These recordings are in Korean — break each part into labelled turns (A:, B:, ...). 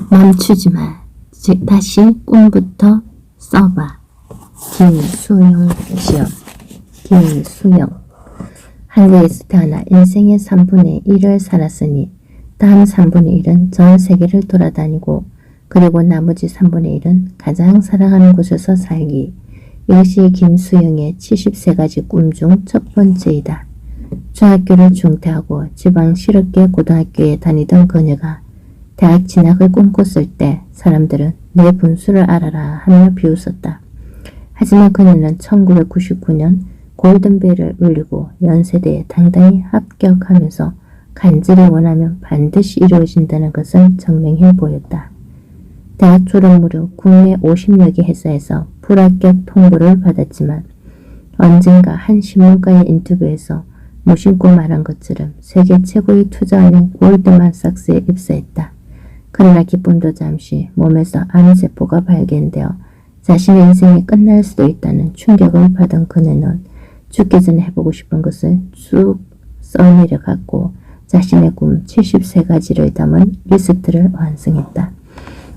A: 멈추지 마. 즉 다시 꿈부터 써봐. 김수영 시험. 김수영. 한국에서 태어나 인생의 3분의 1을 살았으니 다음 3분의 1은 전 세계를 돌아다니고 그리고 나머지 3분의 1은 가장 사랑하는 곳에서 살기. 이것이 김수영의 70세가지 꿈 중 첫 번째이다. 중학교를 중퇴하고 지방 실업계 고등학교에 다니던 그녀가 대학 진학을 꿈꿨을 때 사람들은 내 분수를 알아라 하며 비웃었다. 하지만 그녀는 1999년 골든벨을 울리고 연세대에 당당히 합격하면서 간절히 원하면 반드시 이루어진다는 것을 증명해 보였다. 대학 졸업 무렵 국내 50여 개 회사에서 불합격 통보를 받았지만 언젠가 한 신문가의 인터뷰에서 무심코 말한 것처럼 세계 최고의 투자은행 골드만삭스에 입사했다. 그러나 기쁨도 잠시 몸에서 암세포가 발견되어 자신의 인생이 끝날 수도 있다는 충격을 받은 그녀는 죽기 전에 해보고 싶은 것을 쭉 써내려갔고 자신의 꿈 73가지를 담은 리스트를 완성했다.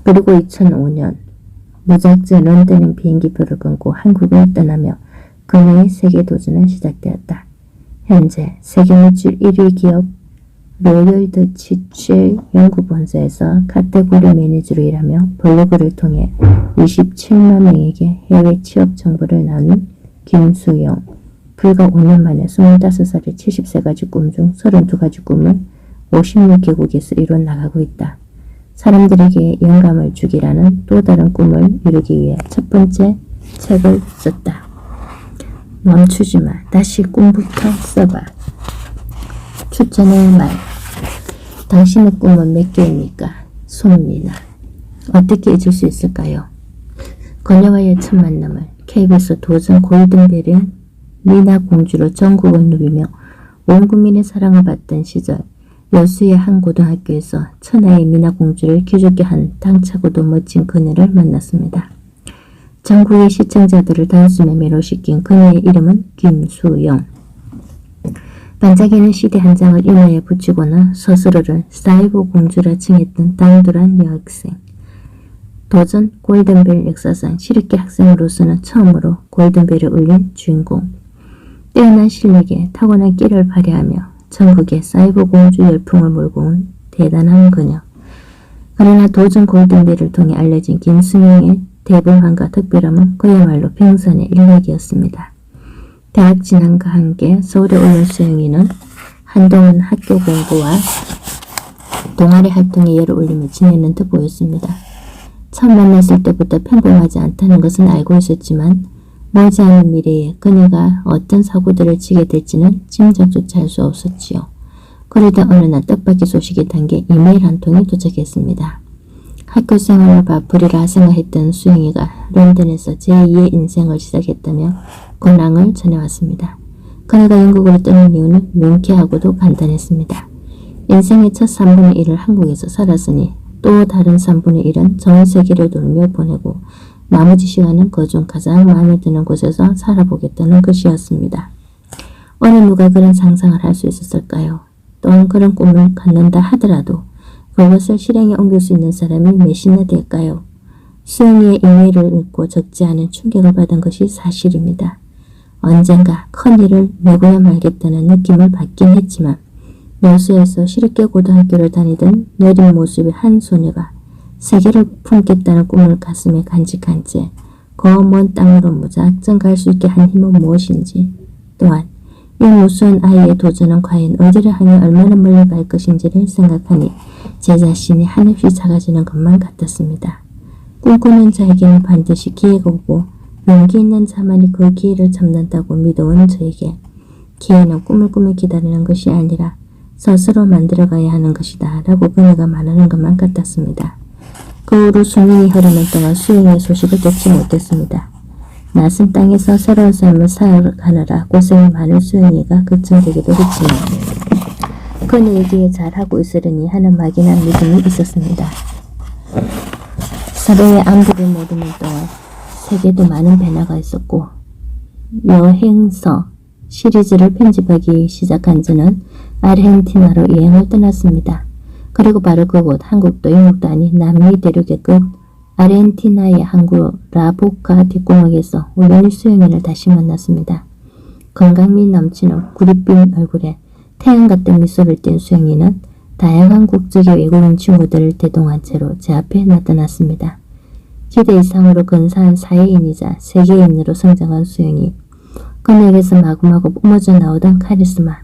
A: 그리고 2005년 무작정 런던행 비행기표를 끊고 한국을 떠나며 그녀의 세계 도전은 시작되었다. 현재 세계 매출 1위 기업 로열 더치 연구본사에서 카테고리 매니저로 일하며 블로그를 통해 27만 명에게 해외 취업 정보를 나눈 김수영. 불과 5년 만에 25살의 70세가지 꿈 중 32가지 꿈을 56개국에서 이뤄나가고 있다. 사람들에게 영감을 주기라는 또 다른 꿈을 이루기 위해 첫 번째 책을 썼다. 멈추지 마. 다시 꿈부터 써봐. 추천의 말. 당신의 꿈은 몇 개입니까? 손미나. 어떻게 잊을 수 있을까요? 그녀와의 첫 만남을 KBS 도전 골든벨의 미나 공주로 전국을 누비며 온 국민의 사랑을 받던 시절 여수의 한 고등학교에서 천하의 미나 공주를 기죽게 한 당차고도 멋진 그녀를 만났습니다. 전국의 시청자들을 단숨에 매료시킨 그녀의 이름은 김수영. 반짝이는 CD 한 장을 이마에 붙이고는 스스로를 사이버 공주라 칭했던 당돌한 여학생. 도전 골든벨 역사상 실업계 학생으로서는 처음으로 골든벨을 울린 주인공. 뛰어난 실력에 타고난 끼를 발휘하며 전국의 사이버 공주 열풍을 몰고 온 대단한 그녀. 그러나 도전 골든벨을 통해 알려진 김수영의 대범함과 특별함은 그야말로 평산의 일맥이었습니다. 대학 진학과 함께 서울에 올라온 수영이는 한동안 학교 공부와 동아리 활동에 열을 올리며 지내는 듯 보였습니다. 처음 만났을 때부터 평범하지 않다는 것은 알고 있었지만 머지않은 미래에 그녀가 어떤 사고들을 치게 될지는 짐작조차 할 수 없었지요. 그러다 어느 날 뜻밖의 소식이 담긴 이메일 한 통이 도착했습니다. 학교 생활을 바쁘리라 생각했던 수영이가 런던에서 제2의 인생을 시작했다며 근황을 전해왔습니다. 그녀가 영국으로 떠난 이유는 명쾌하고도 간단했습니다. 인생의 첫 3분의 1을 한국에서 살았으니 또 다른 3분의 1은 전 세계를 돌며 보내고 나머지 시간은 그중 가장 마음에 드는 곳에서 살아보겠다는 것이었습니다. 어느 누가 그런 상상을 할 수 있었을까요? 또한 그런 꿈을 갖는다 하더라도 그것을 실행에 옮길 수 있는 사람이 몇이나 될까요? 수영이의 이메일을 읽고 적지 않은 충격을 받은 것이 사실입니다. 언젠가 큰일을 메고야 말겠다는 느낌을 받긴 했지만 여수에서 실업계 고등학교를 다니던 여린 모습의 한 소녀가 세계를 품겠다는 꿈을 가슴에 간직한 채 그 먼 땅으로 무작정 갈 수 있게 한 힘은 무엇인지, 또한 이 무수한 아이의 도전은 과연 어디를 향해 얼마나 멀리 갈 것인지를 생각하니 제 자신이 한없이 작아지는 것만 같았습니다. 꿈꾸는 자에게는 반드시 기회가 오고 용기 있는 자만이 그 기회를 잡는다고 믿어온 저에게 기회는 꿈을 꾸며 기다리는 것이 아니라 스스로 만들어가야 하는 것이다 라고 그녀가 말하는 것만 같았습니다. 그 후로 수년이 흐르는 동안 수영의 소식을 듣지 못했습니다. 낯선 땅에서 새로운 삶을 살아가느라 고생이 많은 수영이가 걱정되기도 했지만 그녀에게 잘하고 있으려니 하는 막연한 믿음이 있었습니다. 서로의 안부를 모르는 동안 세계도 많은 변화가 있었고 여행서 시리즈를 편집하기 시작한 저는 아르헨티나로 여행을 떠났습니다. 그리고 바로 그곳 한국도 영국도 아닌 남미 대륙의 끝 아르헨티나의 항구 라보카 뒷구멍에서 우연히 수영이를 다시 만났습니다. 건강미 넘치는 구릿빛 얼굴에 태양 같은 미소를 띤 수영이는 다양한 국적의 외국인 친구들을 대동한 채로 제 앞에 나타났습니다. 기대 이상으로 근사한 사회인이자 세계인으로 성장한 수영이 그녀에게서 마구마구 뿜어져 나오던 카리스마,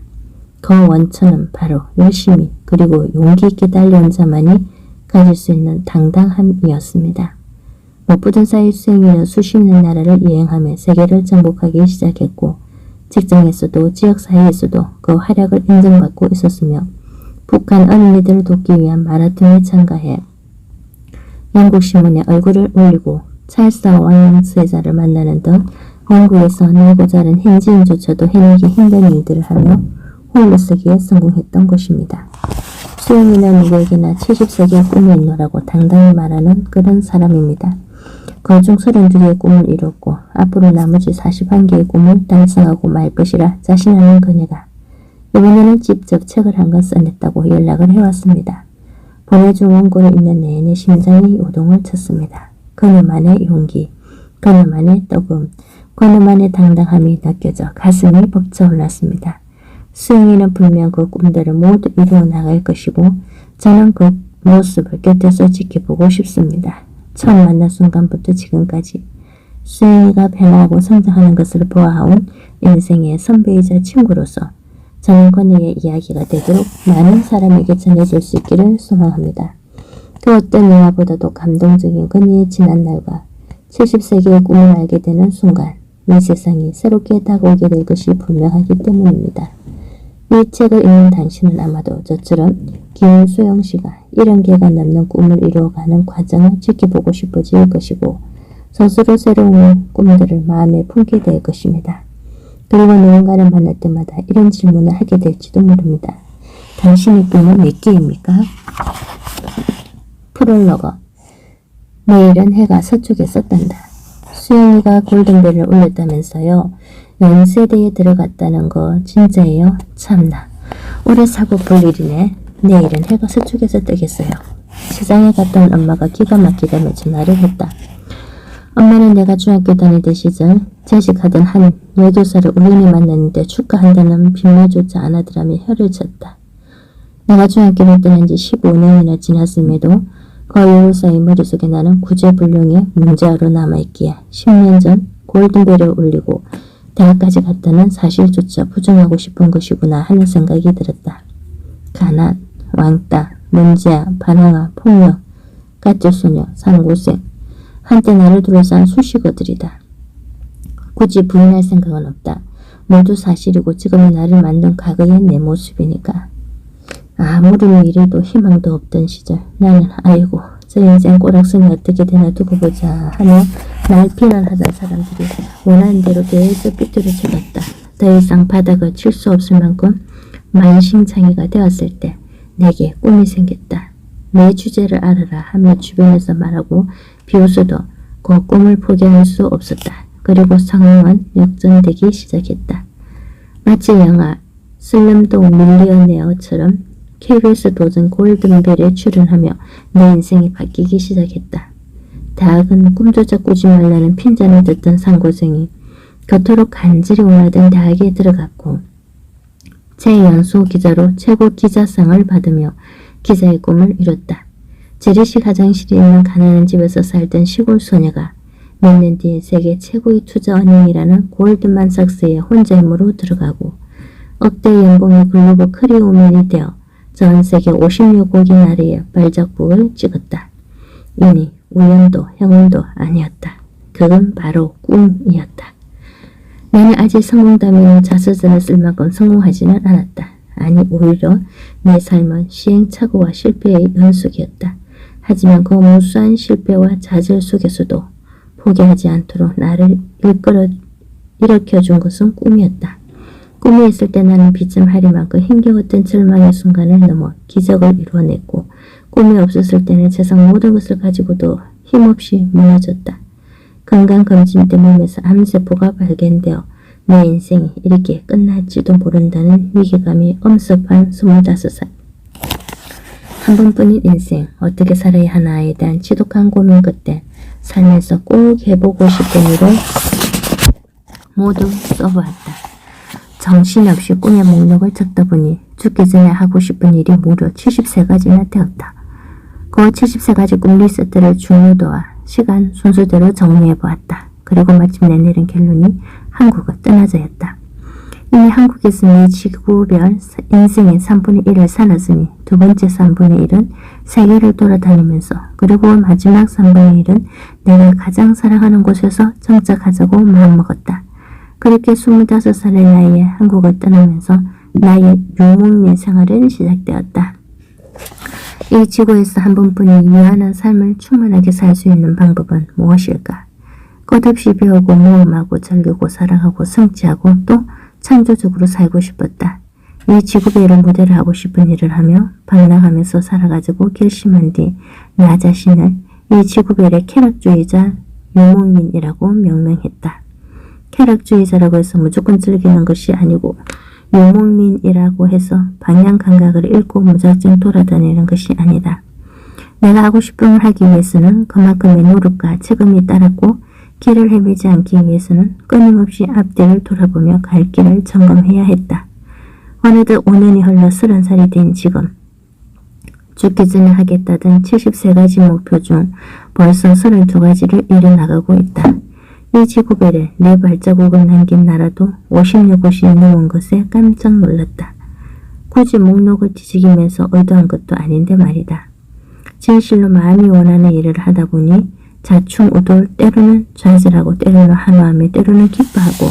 A: 그 원천은 바로 열심히 그리고 용기 있게 달려온 자만이 가질 수 있는 당당함이었습니다. 못부든 사이 수영이는 수십 년 나라를 여행하며 세계를 정복하기 시작했고 직장에서도 지역사회에서도 그 활약을 인정받고 있었으며 북한 어린이들을 돕기 위한 마라톤에 참가해 영국신문에 얼굴을 올리고 찰스 왕세자를 만나는 등 원국에서 날고 자른 현지인조차도 해내기 힘든 일들을 하며 홀로 쓰기에 성공했던 것입니다. 수영이는 누구에게나 70세기의 꿈이 있노라고 당당히 말하는 그런 사람입니다. 그중 32개의 꿈을 이뤘고 앞으로 나머지 41개의 꿈을 달성하고 말 것이라 자신하는 그녀가 이번에는 직접 책을 한 권 써냈다고 연락을 해왔습니다. 보내준 원고를 읽는 내내 심장이 요동을 쳤습니다. 그녀만의 용기, 그녀만의 떡음, 그녀만의 당당함이 느껴져 가슴이 벅차올랐습니다. 수영이는 분명 그 꿈들을 모두 이루어 나갈 것이고 저는 그 모습을 곁에서 지켜보고 싶습니다. 처음 만난 순간부터 지금까지 수영이가 변화하고 성장하는 것을 보아온 인생의 선배이자 친구로서 저는 그녀의 이야기가 되도록 많은 사람에게 전해질 수 있기를 소망합니다. 그 어떤 영화보다도 감동적인 그녀의 지난날과 70세기의 꿈을 알게 되는 순간 이 세상이 새롭게 다가오게 될 것이 분명하기 때문입니다. 이 책을 읽는 당신은 아마도 저처럼 김수영 씨가 70개가 넘는 꿈을 이루어가는 과정을 지켜보고 싶어질 것이고 스스로 새로운 꿈들을 마음에 품게 될 것입니다. 그리고 누군가를 만날 때마다 이런 질문을 하게 될지도 모릅니다. 당신의 꿈은 몇 개입니까? 프롤로거. 내일은 해가 서쪽에서 뜬다. 수영이가 골든벨을 울렸다면서요. 연세대에 들어갔다는 거 진짜예요? 참나. 오래 사고 볼 일이네. 내일은 해가 서쪽에서 뜨겠어요. 시장에 갔다 온 엄마가 기가 막히다며 전화를 했다. 엄마는 내가 중학교 다니던 시절 재직하던 한 여교사를 우연히 만났는데 축하한다는 빈말조차 안 하더라며 혀를 쳤다. 내가 중학교를 떠난 지 15년이나 지났음에도 그 여교사의 머릿속에 나는 구제불능의 문제아로 남아있기에 10년 전 골든벨을 울리고 대학까지 갔다는 사실조차 부정하고 싶은 것이구나 하는 생각이 들었다. 가난, 왕따, 문제아, 반항아, 폭력, 가짜소녀, 상고생, 한때 나를 둘러싼 수식어들이다. 굳이 부인할 생각은 없다. 모두 사실이고 지금의 나를 만든 과거의 내 모습이니까. 아무리 미래도 희망도 없던 시절 나는 아이고 저 인생 꼬락선이 어떻게 되나 두고 보자 하며 날 비난하던 사람들이 원하는 대로 계속 삐뚤어져갔다. 더 이상 바닥을 칠 수 없을 만큼 만신창이가 되었을 때 내게 꿈이 생겼다. 내 주제를 알아라 하며 주변에서 말하고 비웃어도 그 꿈을 포기할 수 없었다. 그리고 상황은 역전되기 시작했다. 마치 영화 슬럼독 밀리어네어처럼 KBS 도전 골든벨에 출연하며 내 인생이 바뀌기 시작했다. 대학은 꿈조차 꾸지 말라는 핀잔을 듣던 상고생이 그토록 간절히 원하던 대학에 들어갔고 최연소 기자로 최고 기자상을 받으며 기자의 꿈을 이뤘다. 재래식 화장실이 있는 가난한 집에서 살던 시골 소녀가 몇 년 뒤에 세계 최고의 투자 은행이라는 골드만삭스에 혼자 힘으로 들어가고 억대 연봉의 글로벌 크리오맨이 되어 전 세계 56개국 나라의 발자국을 찍었다. 이니 우연도 행운도 아니었다. 그건 바로 꿈이었다. 나는 아직 성공담에는 자서전을 쓸 만큼 성공하지는 않았다. 아니 오히려 내 삶은 시행착오와 실패의 연속이었다. 하지만 그 무수한 실패와 좌절 속에서도 포기하지 않도록 나를 일으켜준 것은 꿈이었다. 꿈이 있을 때 나는 비참하리만큼 힘겨웠던 절망의 순간을 넘어 기적을 이루어냈고 꿈이 없었을 때는 세상 모든 것을 가지고도 힘없이 무너졌다. 건강검진 때 몸에서 암세포가 발견되어 내 인생이 이렇게 끝날지도 모른다는 위기감이 엄습한 25살. 한 번뿐인 인생 어떻게 살아야 하나에 대한 지독한 고민 끝에 삶에서 꼭 해보고 싶은 일을 모두 써보았다. 정신없이 꿈의 목록을 적다 보니 죽기 전에 하고 싶은 일이 무려 70세가지나 되었다. 그 70세가지 꿈리스트를 중요도와 시간 순서대로 정리해보았다. 그리고 마침내 내린 결론이 한국을 떠나자였다. 이미 한국에서는 지구별 인생의 3분의 1을 살았으니 두 번째 3분의 1은 세계를 돌아다니면서 그리고 마지막 3분의 1은 내가 가장 사랑하는 곳에서 정착하자고 마음먹었다. 그렇게 25살의 나이에 한국을 떠나면서 나의 유목민 생활은 시작되었다. 이 지구에서 한 번뿐인 유한한 삶을 충만하게 살 수 있는 방법은 무엇일까? 끝없이 배우고 모험하고 즐기고 사랑하고 성취하고 또 창조적으로 살고 싶었다. 이 지구배를 무대로 하고 싶은 일을 하며 방랑하면서 살아가지고 결심한 뒤 나 자신을 이 지구별의 쾌락주의자 유목민이라고 명명했다. 쾌락주의자라고 해서 무조건 즐기는 것이 아니고 유목민이라고 해서 방향 감각을 잃고 무작정 돌아다니는 것이 아니다. 내가 하고 싶은 걸 하기 위해서는 그만큼의 노력과 책임이 따랐고 길을 헤매지 않기 위해서는 끊임없이 앞뒤를 돌아보며 갈 길을 점검해야 했다. 어느덧 5년이 흘러 30살이 된 지금 죽기 전에 하겠다던 70세가지 목표 중 벌써 32가지를 이뤄나가고 있다. 이 지구별에 내 발자국을 남긴 나라도 50여 곳이 넘은 것에 깜짝 놀랐다. 굳이 목록을 뒤지기면서 의도한 것도 아닌데 말이다. 진실로 마음이 원하는 일을 하다 보니 자충우돌 때로는 좌절하고 때로는 한화하며 때로는 기뻐하고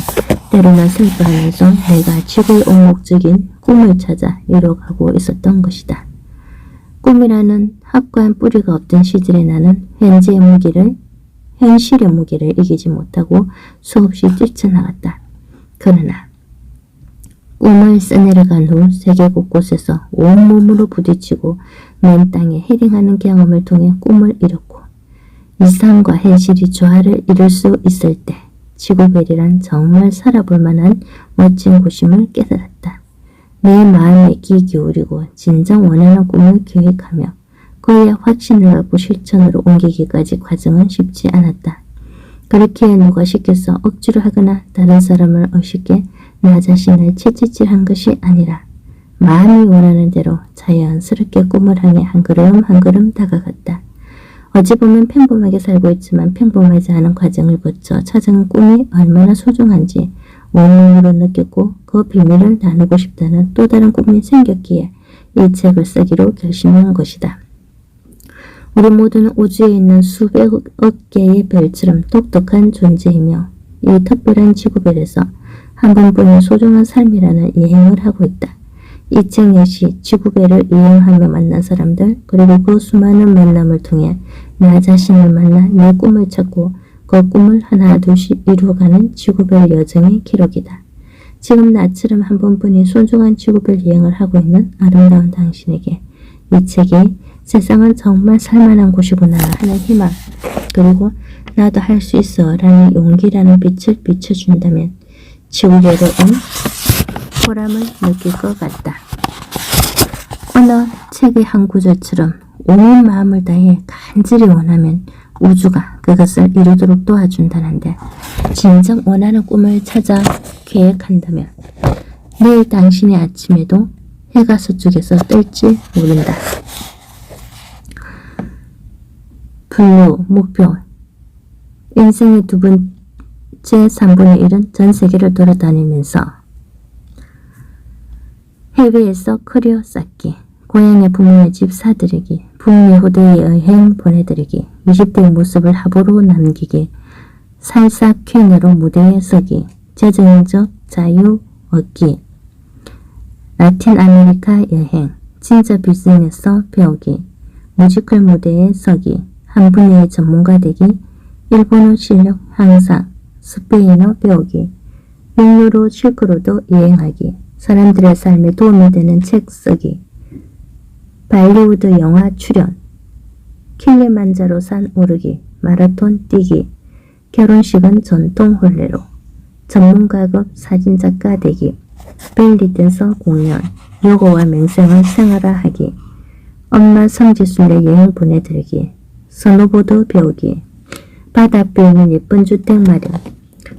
A: 때로는 슬퍼하면서 내가 지구의 온 목적인 꿈을 찾아 이뤄가고 있었던 것이다. 꿈이라는 확고한 뿌리가 없던 시절에 나는 현실의 무기를 이기지 못하고 수없이 뛰쳐나갔다. 그러나 꿈을 써내려간 후 세계 곳곳에서 온몸으로 부딪히고 맨 땅에 헤딩하는 경험을 통해 꿈을 이뤘고 이상과 현실이 조화를 이룰 수 있을 때 지구별이란 정말 살아볼 만한 멋진 곳임을 깨달았다. 내 마음에 귀 기울이고 진정 원하는 꿈을 계획하며 그의 확신을 갖고 실천으로 옮기기까지 과정은 쉽지 않았다. 그렇게 누가 시켜서 억지로 하거나 다른 사람을 의식해 나 자신을 채찍질한 것이 아니라 마음이 원하는 대로 자연스럽게 꿈을 향해 한 걸음 한 걸음 다가갔다. 어찌 보면 평범하게 살고 있지만 평범하지 않은 과정을 거쳐 찾은 꿈이 얼마나 소중한지 온몸으로 느꼈고 그 비밀을 나누고 싶다는 또 다른 꿈이 생겼기에 이 책을 쓰기로 결심한 것이다. 우리 모두는 우주에 있는 수백억 개의 별처럼 똑똑한 존재이며 이 특별한 지구별에서 한 번뿐인 소중한 삶이라는 여행을 하고 있다. 이 책 역시 지구별을 여행하며 만난 사람들 그리고 그 수많은 만남을 통해 나 자신을 만나 내 꿈을 찾고 그 꿈을 하나 둘씩 이루어가는 지구별 여정의 기록이다. 지금 나처럼 한 번뿐인 소중한 지구별 여행을 하고 있는 아름다운 당신에게 이 책이 세상은 정말 살만한 곳이구나 하는 희망 그리고 나도 할 수 있어 라는 용기라는 빛을 비춰준다면 지구별에 온 보람을 느낄 것 같다. 어느 책의 한 구절처럼 온 마음을 다해 간절히 원하면 우주가 그것을 이루도록 도와준다는데 진정 원하는 꿈을 찾아 계획한다면 내일 당신의 아침에도 해가 서쪽에서 뜰지 모른다. 블루, 목표 인생의 두 번째 3분의 1은 전 세계를 돌아다니면서 해외에서 커리어 쌓기, 고향의 부모의 집 사들이기, 북미 후대의 여행 보내드리기, 20대의 모습을 화보로 남기기, 살사 퀸으로 무대에 서기, 재정적 자유 얻기, 라틴 아메리카 여행, 진짜 비즈니스 배우기, 뮤지컬 무대에 서기, 한 분야의 전문가 되기, 일본어 실력 향상, 스페인어 배우기, 육로로 실크로드 여행하기, 사람들의 삶에 도움이 되는 책 쓰기, 발리우드 영화 출연, 킬리만자로 산 오르기, 마라톤 뛰기, 결혼식은 전통 혼례로, 전문가급 사진작가 되기, 벨리 댄서 공연, 요가와 맹생을 생활화하기, 엄마 성지순례 여행 보내드리기, 스노보드 배우기, 바다 앞에 있는 예쁜 주택 마련,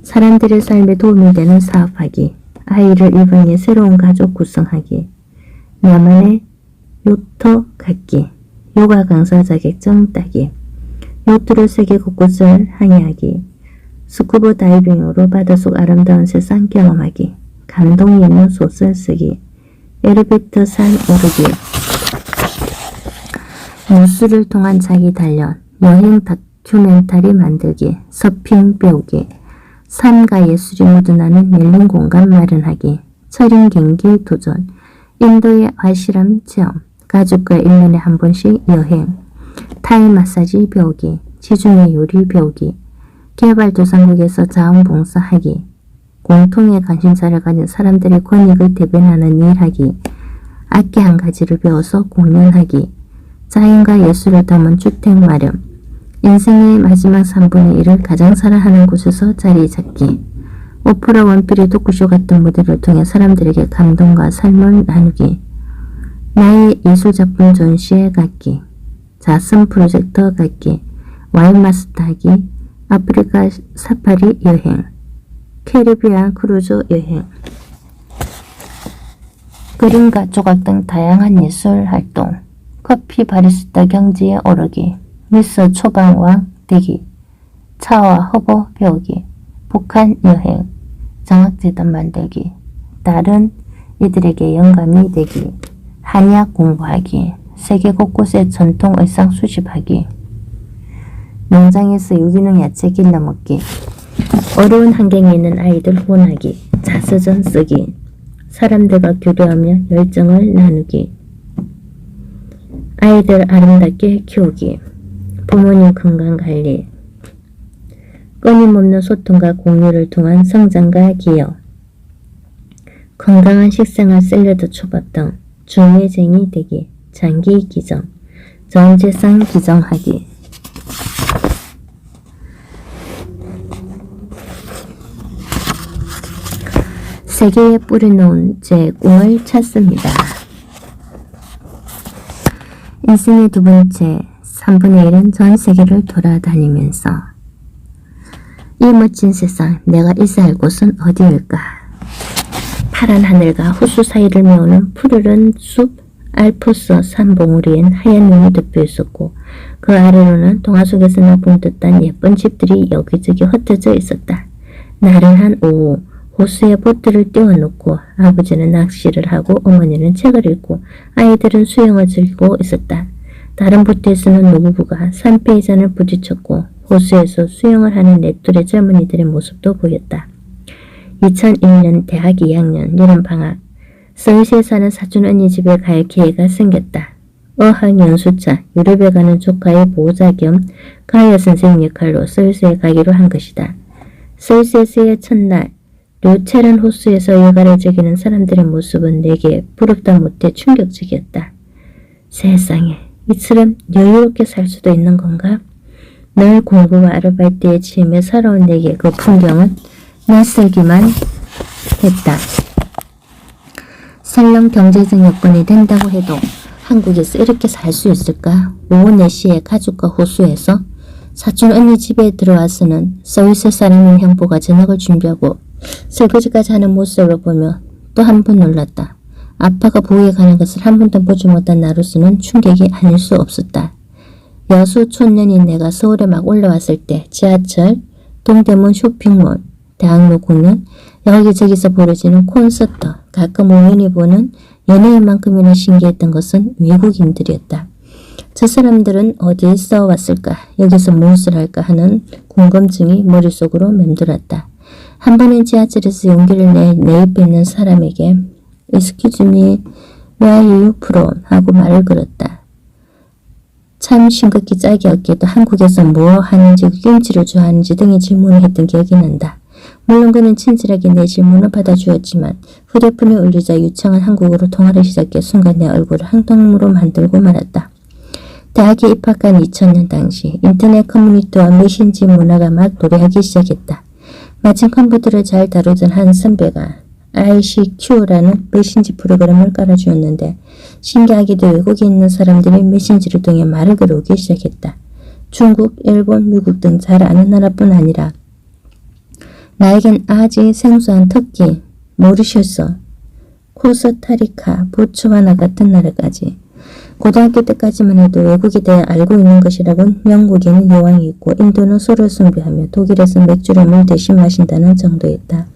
A: 사람들의 삶에 도움이 되는 사업하기, 아이를 입양해 새로운 가족 구성하기, 나만의 요터 갖기, 요가 강사 자격증 따기, 요트로 세계 곳곳을 항해하기, 스쿠버 다이빙으로 바닷속 아름다운 세상 경험하기, 감동이 있는 소설 쓰기, 엘리베이터 산 오르기, 뉴스를 통한 자기 단련, 여행 다큐멘터리 만들기, 서핑 배우기, 삶과 예술이 묻어나는 열린 공간 마련하기, 철인 경기 도전, 인도의 아시람 체험, 가족과 1년에 한 번씩 여행, 타이 마사지 배우기, 지중해 요리 배우기, 개발도상국에서 자원봉사하기, 공통의 관심사를 가진 사람들의 권익을 대변하는 일하기, 악기 한 가지를 배워서 공연하기, 자연과 예술을 담은 주택 마련, 인생의 마지막 3분의 1을 가장 사랑하는 곳에서 자리 잡기, 오프라 원필의 토크쇼 같은 무대를 통해 사람들에게 감동과 삶을 나누기, 나의 예술작품 전시회 갖기, 자선 프로젝터 갖기, 와인 마스터하기, 아프리카 사파리 여행, 캐리비안 크루즈 여행, 그림과 조각 등 다양한 예술 활동, 커피 바리스타 경지에 오르기, 미스 초방왕 되기, 차와 허버 배우기, 북한 여행, 정학재단 만들기, 다른 이들에게 영감이 되기, 한의학 공부하기, 세계 곳곳의 전통 의상 수집하기, 농장에서 유기농 야채 길러 먹기, 어려운 환경에 있는 아이들 후원하기, 자서전 쓰기, 사람들과 교류하며 열정을 나누기, 아이들 아름답게 키우기, 부모님 건강관리, 끊임없는 소통과 공유를 통한 성장과 기여, 건강한 식생활 샐러드 초밥 등 중외쟁이 되기, 장기 기정, 전재산 기정하기, 세계에 뿌려놓은 제 꿈을 찾습니다. 인생의 두 번째 3분의 1은 전 세계를 돌아다니면서 이 멋진 세상, 내가 있어야 할 곳은 어디일까? 파란 하늘과 호수 사이를 메우는 푸르른 숲, 알프스 산봉우리엔 하얀 눈이 덮여 있었고 그 아래로는 동화 속에서나 본 듯한 예쁜 집들이 여기저기 흩어져 있었다. 나른한 오후 호수에 보트를 띄워놓고 아버지는 낚시를 하고 어머니는 책을 읽고 아이들은 수영을 즐기고 있었다. 다른 보트에서는 노부부가 산패이잔을 부딪혔고 호수에서 수영을 하는 넷둘의 젊은이들의 모습도 보였다. 2001년 대학 2학년 여름방학, 서울시에 사는 사촌 언니 집에 갈 기회가 생겼다. 어학연수차 유럽에 가는 조카의 보호자 겸 가야 선생님 역할로 서울시에 가기로 한 것이다. 서울시에서의 첫날, 료체란 호수에서 여가를 즐기는 사람들의 모습은 내게 부럽다 못해 충격적이었다. 세상에, 이처럼 여유롭게 살 수도 있는 건가? 늘 공부와 아르바이트에 치이며 살아온 내게 그 풍경은 낯설기만 했다. 설령 경제적 여건이 된다고 해도 한국에서 이렇게 살 수 있을까? 오후 4시에 가족과 호수에서 사촌 언니 집에 들어와서는 서울시 사람인 형부가 저녁을 준비하고 설거지까지 하는 모습을 보며 또 한 번 놀랐다. 아빠가 부엌에 가는 것을 한 번도 보지 못한 나로서는 충격이 아닐 수 없었다. 여수 촌년인 내가 서울에 막 올라왔을 때 지하철, 동대문 쇼핑몰, 대학로 공연, 여기저기서 벌어지는 콘서트, 가끔 우연히 보는 연예인만큼이나 신기했던 것은 외국인들이었다. 저 사람들은 어디에서 왔을까? 여기서 무엇을 할까? 하는 궁금증이 머릿속으로 맴돌았다. 한 번은 지하철에서 용기를 내 옆에 있는 사람에게 Excuse me, where are you from? 하고 말을 걸었다. 참 싱겁게 짝이 없게도 한국에서 뭐 하는지, 김치를 좋아하는지 등의 질문을 했던 기억이 난다. 물론 그는 친절하게 내 질문을 받아주었지만 휴대폰이 울리자 유창한 한국어로 통화를 시작해 순간 내 얼굴을 한통으로 만들고 말았다. 대학에 입학한 2000년 당시 인터넷 커뮤니티와 메신지 문화가 막 도래하기 시작했다. 마침 컴퓨터를 잘 다루던 한 선배가 ICQ라는 메신저 프로그램을 깔아주었는데 신기하게도 외국에 있는 사람들이 메신저를 통해 말을 걸어오기 시작했다. 중국, 일본, 미국 등 잘 아는 나라뿐 아니라 나에겐 아직 생소한 터키, 모리셔스, 코스타리카, 보츠와나 같은 나라까지 고등학교 때까지만 해도 외국에 대해 알고 있는 것이라곤 영국에는 여왕이 있고 인도는 소를 숭배하며 독일에서 맥주를 대신 마신다는 정도였다.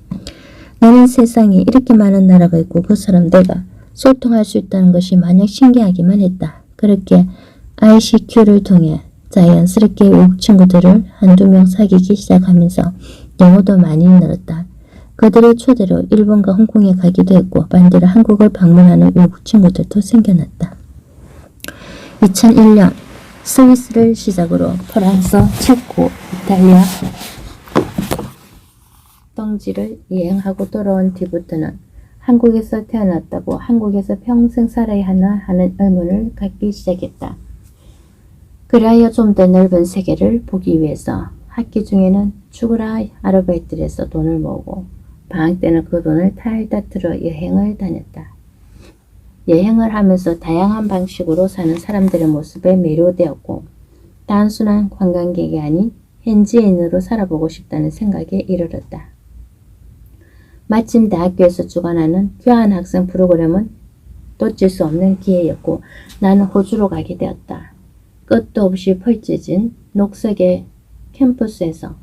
A: 나는 세상에 이렇게 많은 나라가 있고 그 사람들과 소통할 수 있다는 것이 마냥 신기하기만 했다. 그렇게 ICQ를 통해 자연스럽게 외국 친구들을 한두 명 사귀기 시작하면서 영어도 많이 늘었다. 그들의 초대로 일본과 홍콩에 가기도 했고 반대로 한국을 방문하는 외국 친구들도 생겨났다. 2001년 스위스를 시작으로 프랑스, 체코, 이탈리아 등지를 여행하고 돌아온 뒤부터는 한국에서 태어났다고 한국에서 평생 살아야 하나 하는 의문을 갖기 시작했다. 그리하여 좀 더 넓은 세계를 보기 위해서 학기 중에는 죽으라 아르바이트를 해서 돈을 모으고 방학 때는 그 돈을 탈다 틀어 여행을 다녔다. 여행을 하면서 다양한 방식으로 사는 사람들의 모습에 매료되었고 단순한 관광객이 아닌 현지인으로 살아보고 싶다는 생각에 이르렀다. 마침 대학교에서 주관하는 교환학생 프로그램은 놓칠 수 없는 기회였고 나는 호주로 가게 되었다. 끝도 없이 펼쳐진 녹색의 캠퍼스에서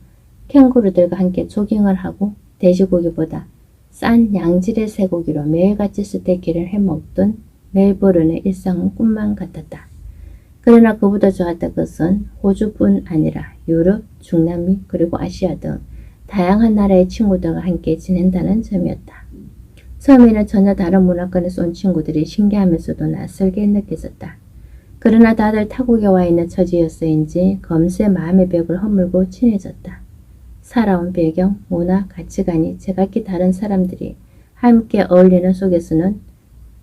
A: 캥거루들과 함께 조깅을 하고 돼지고기보다 싼 양질의 쇠고기로 매일같이 스테이키를 해먹던 멜버른의 일상은 꿈만 같았다. 그러나 그보다 좋았던 것은 호주뿐 아니라 유럽, 중남미 그리고 아시아 등 다양한 나라의 친구들과 함께 지낸다는 점이었다. 처음에는 전혀 다른 문화권에서 온 친구들이 신기하면서도 낯설게 느껴졌다. 그러나 다들 타국에 와 있는 처지였어인지 금세 마음의 벽을 허물고 친해졌다. 살아온 배경, 문화, 가치관이 제각기 다른 사람들이 함께 어울리는 속에서는